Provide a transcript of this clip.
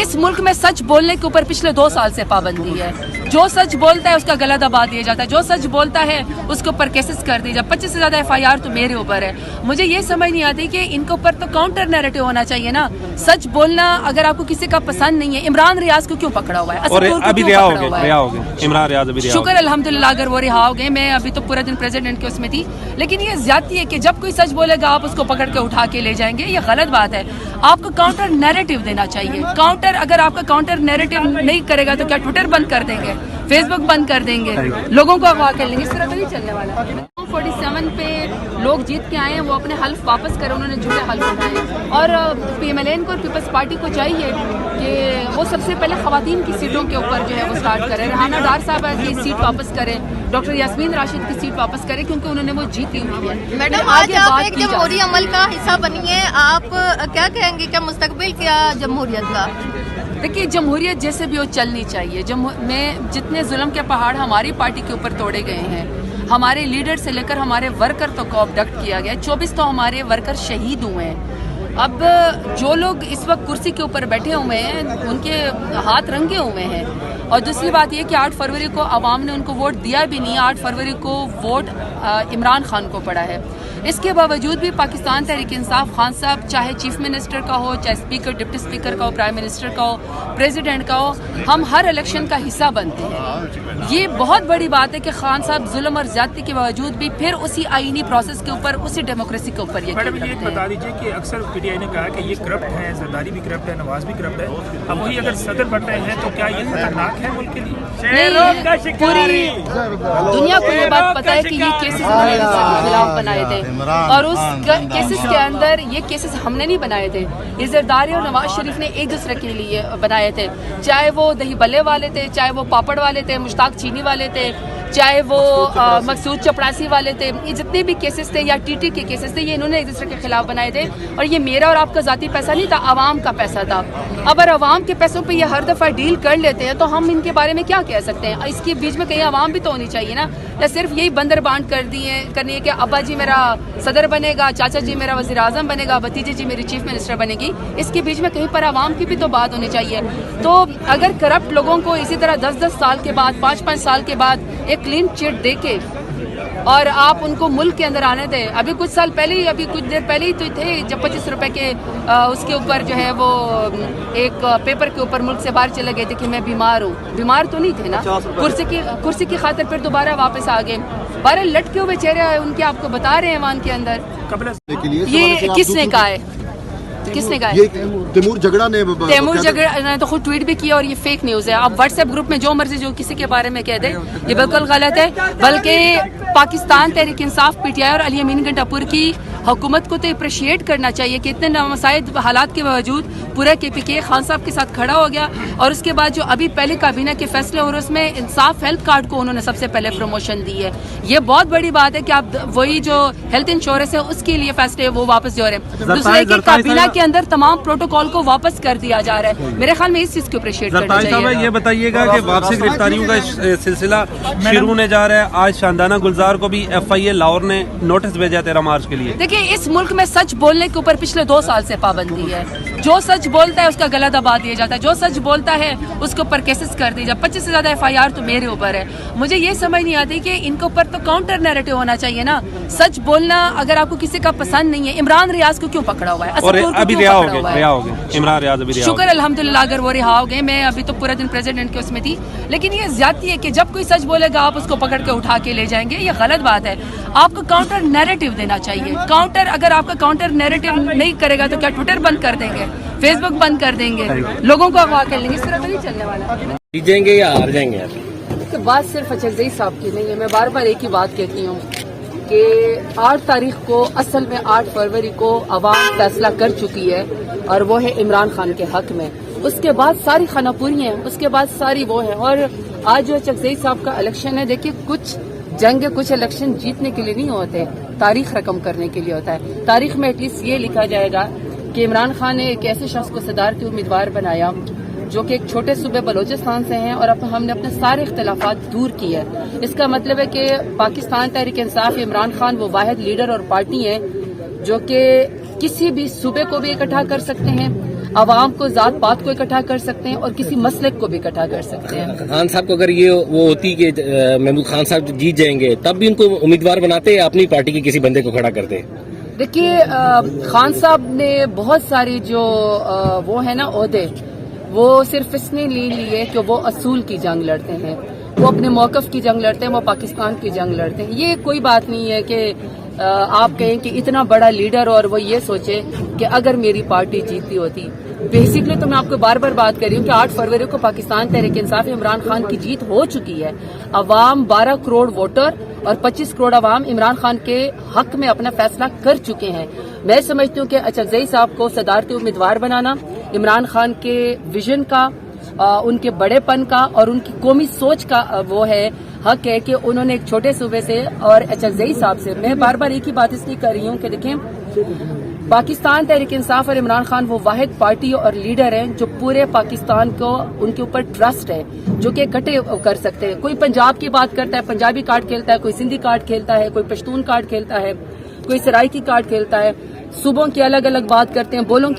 इस मुल्क में सच बोलने के ऊपर पिछले 2 साल से पाबंदी है। जो सच बोलता है उसका गला दबा दिया जाता है, जो सच बोलता है उसके ऊपर केसेस कर दिए जाते। 25 से ज्यादा FIR तो मेरे ऊपर है। मुझे ये समझ नहीं आती कि इनके ऊपर तो काउंटर नैरेटिव होना चाहिए ना। सच बोलना अगर आपको किसी का पसंद नहीं है, इमरान रियाज को क्यों पकड़ा हुआ है? और अभी रिहा हो गए इमरान रियाज, अभी शुक्र अल्हम्दुलिल्लाह अगर वो रिहा हो गए। मैं अभी तो पूरा दिन प्रेसिडेंट के उसमें थी, लेकिन ये ज्यादती है कि जब कोई सच बोलेगा आप उसको पकड़ के उठा के ले जाएंगे, ये गलत बात है। आपको काउंटर नैरेटिव देना चाहिए। काउंटर अगर आपका काउंटर नैरेटिव नहीं करेगा तो क्या ट्विटर बंद कर देंगे, फेसबुक बंद कर देंगे, लोगों को अगवा कर लेंगे? इस तरह तो नहीं चलने वाला। 47 पे लोग जीत के आए हैं, वो अपने हल्फ वापस करें, उन्होंने झूठे हल्फ उठाए। और PMLN को और पीपल्स पार्टी को चाहिए कि वो सबसे पहले खवातीन की सीटों के ऊपर जो है वो स्टार्ट करें। रहाना डार साहब की सीट वापस करें, डॉक्टर यास्मीन राशिद की सीट वापस करें, क्योंकि उन्होंने वो जीती हुई है। मैडम आज आप एक जमहूरी अमल का हिस्सा बनी है, आप क्या कहेंगे, क्या मुस्तकबिल क्या जमहूरियत का? देखिए, जमहूरियत जैसे भी हो चलनी चाहिए। में जितने जुल्म के पहाड़ हमारी पार्टी के ऊपर तोड़े गए हैं, हमारे लीडर से लेकर हमारे वर्कर तो को अबडक्ट किया गया, 24 तो हमारे वर्कर शहीद हुए हैं। अब जो लोग इस वक्त कुर्सी के ऊपर बैठे हुए हैं उनके हाथ रंगे हुए हैं। और दूसरी बात ये कि 8 फरवरी को अवाम ने उनको वोट दिया भी नहीं। 8 फरवरी को वोट इमरान खान को पड़ा है। इसके बावजूद भी पाकिस्तान तहरीक इंसाफ खान साहब, चाहे चीफ मिनिस्टर का हो, चाहे स्पीकर, डिप्टी स्पीकर का हो, प्राइम मिनिस्टर का हो, प्रेसिडेंट का हो, हम हर इलेक्शन का हिस्सा बनते हैं। ये बहुत बड़ी बात है कि खान साहब जुल्म और ज्यादती के बावजूद भी फिर उसी आईनी प्रोसेस के ऊपर, उसी डेमोक्रेसी के ऊपर मैडम ये बता दीजिए कि अक्सर PTI ने कहा कि ये करप्ट है, जरदारी भी करप्ट है, नवाज भी करप्ट है। अब वही अगर सदर बन रहे हैं तो क्या ये खतरनाक है मुल्क के लिए? पूरी दुनिया को ये बात पता है कि ये केसेस के खिलाफ बनाए थे, और उस केसेस के अंदर ये केसेस हमने नहीं बनाए थे। ये जरदारी और नवाज शरीफ ने एक दूसरे के लिए बनाए थे, चाहे वो दही बल्ले वाले थे, चाहे वो पापड़ वाले थे, मुश्ताक चीनी वाले थे, चाहे वो मकसूद चपड़ासी वाले थे। ये जितने भी केसेस थे या TT के केसेस थे, ये इन्होंने एक दूसरे के खिलाफ बनाए थे। और ये मेरा और आपका ज़ाती पैसा नहीं था, आवाम का पैसा था। अगर आवाम के पैसों पे ये हर दफ़ा डील कर लेते हैं तो हम इनके बारे में क्या कह सकते हैं? इसके बीच में कहीं आवाम भी तो होनी चाहिए ना। या सिर्फ यही बंदर बांट करनी है कि अब्बा जी मेरा सदर बनेगा, चाचा जी मेरा वज़ीर आज़म बनेगा, भतीजे जी मेरी चीफ मिनिस्टर बनेगी। इसके बीच में कहीं पर आवाम की भी तो बात होनी चाहिए। तो अगर करप्ट लोगों को इसी तरह 10-10 साल के बाद, 5-5 साल के बाद एक क्लीन चिट दे के और आप उनको मुल्क के अंदर आने दें। अभी कुछ साल पहले ही, अभी कुछ देर पहले ही तो थे जब 25 रुपए के उसके ऊपर जो है वो एक पेपर के ऊपर मुल्क से बाहर चले गए थे कि मैं बीमार हूँ। बीमार तो नहीं थे ना, कुर्सी की खातिर फिर दोबारा वापस आ गए। 12 लटके हुए चेहरे उनके आपको बता रहे हैं वहां के अंदर। ये किसने कहा है? किसने कहा? तैमूर झगड़ा ने तो खुद ट्वीट भी किया, और ये फेक न्यूज़ है। आप व्हाट्सएप ग्रुप में जो मर्जी जो किसी के बारे में कह दे, ये बिल्कुल गलत है। बल्कि पाकिस्तान तहरीक इंसाफ, PTI और अली अमीन गंडापुर की हुकूमत को तो अप्रिशिएट करना चाहिए कि इतने नामसाइद हालात के बावजूद पूरा KPK खान साहब के साथ खड़ा हो गया। और उसके बाद जो अभी पहले काबीना के फैसले और उसमें इंसाफ हेल्थ कार्ड को उन्होंने सबसे पहले प्रमोशन दी है। ये बहुत बड़ी बात है कि आप वही जो हेल्थ इंश्योरेंस है उसके लिए फैसले वो वापस जो रहे हैं। दूसरे की काबीना के अंदर तमाम प्रोटोकॉल को वापस कर दिया जा रहा है। मेरे ख्याल में इस चीज को अप्रिशिएट करना चाहिए। ये बताइएगा कि वापसी गिरफ्तारियों का सिलसिला शुरू होने जा रहा है। आज शानदाना गुलजार को भी FIA लाहौर ने नोटिस भेजा 13 मार्च के लिए। देखिए, इस मुल्क में सच बोलने के ऊपर पिछले 2 साल से पाबंदी है। जो सच बोलता है उसका गला दबा दिया जाता है, जो सच बोलता है उसके ऊपर केसेस कर दिए जाते। 25 से ज्यादा FIR तो मेरे ऊपर है। मुझे ये समझ नहीं आती कि इनके ऊपर तो काउंटर नैरेटिव होना चाहिए ना। सच बोलना अगर आपको किसी का पसंद नहीं है, इमरान रियाज को क्यों पकड़ा हुआ है? अभी रिहा हो गए इमरान रियाज, अभी शुक्र अल्हम्दुलिल्लाह अगर वो रिहा हो गए। मैं अभी तो पूरा दिन प्रेसिडेंट के उसमें थी, लेकिन ये ज्यादती है कि जब कोई सच बोलेगा आप उसको पकड़ के उठा के ले जाएंगे, ये गलत बात है। आपको काउंटर नैरेटिव देना चाहिए। काउंटर अगर आपका काउंटर नैरेटिव नहीं करेगा तो क्या ट्विटर बंद कर देंगे, फेसबुक बंद कर देंगे, लोगों को अगवा कर लेंगे? इस तरह तो नहीं चलने वाला। जीतेंगे या हार जाएंगे? इसके बात सिर्फ अचरजई साहब की नहीं है। मैं बार बार एक ही बात कहती हूँ कि 8 तारीख को, असल में 8 फरवरी को अवाम फैसला कर चुकी है और वो है इमरान खान के हक में। उसके बाद सारी खानापुरी हैं, उसके बाद सारी वो है। और आज जो चकजई साहब का इलेक्शन है, देखिए कुछ जंग, कुछ इलेक्शन जीतने के लिए नहीं होते, तारीख रकम करने के लिए होता है। तारीख में एटलीस्ट ये लिखा जाएगा कि इमरान खान ने एक ऐसे शख्स को सदार के उम्मीदवार बनाया जो कि एक छोटे सूबे बलोचिस्तान से हैं, और अब हमने अपने सारे इख्तिलाफात दूर किए। इसका मतलब है कि पाकिस्तान तहरीक इंसाफ, इमरान खान वो वाहिद लीडर और पार्टी है जो कि किसी भी सूबे को भी इकट्ठा कर सकते हैं, आवाम को जात पात को इकट्ठा कर सकते हैं और किसी मसलक को भी इकट्ठा कर सकते हैं। खान साहब को अगर ये वो होती कि महमूद खान साहब जीत जाएंगे तब भी उनको उम्मीदवार बनाते या अपनी पार्टी के किसी बंदे को खड़ा करते? देखिए, खान साहब ने बहुत सारी जो वो है ना ओहदे, वो सिर्फ इसने ले लिए कि वो असूल की जंग लड़ते हैं, वो अपने मौक़िफ़ की जंग लड़ते हैं, वो पाकिस्तान की जंग लड़ते हैं। ये कोई बात नहीं है कि आप कहें कि इतना बड़ा लीडर और वो ये सोचे कि अगर मेरी पार्टी जीतती होती। बेसिकली तो मैं आपको बार बार बात कर रही हूँ कि 8 फरवरी को पाकिस्तान तहरीक इंसाफ इमरान खान की जीत हो चुकी है। अवाम 12 करोड़ वोटर और 25 करोड़ अवाम इमरान खान के हक में अपना फैसला कर चुके हैं। मैं समझती हूँ कि अचरजई साहब को सदारती उम्मीदवार बनाना इमरान खान के विजन का, उनके बड़ेपन का और उनकी कौमी सोच का वो है हक है कि उन्होंने एक छोटे सूबे से और अचरजई साहब से, मैं बार बार एक ही बात इसलिए कर रही हूँ कि देखें, पाकिस्तान तहरीक इंसाफ और इमरान खान वो वाहिद पार्टी और लीडर हैं जो पूरे पाकिस्तान को उनके ऊपर ट्रस्ट है, जो कि इकट्ठे कर सकते हैं। कोई पंजाब की बात करता है, पंजाबी कार्ड खेलता है, कोई सिंधी कार्ड खेलता है, कोई पश्तून कार्ड खेलता है, कोई सराइकी कार्ड खेलता है, सूबों की अलग अलग बात करते हैं, बोलों की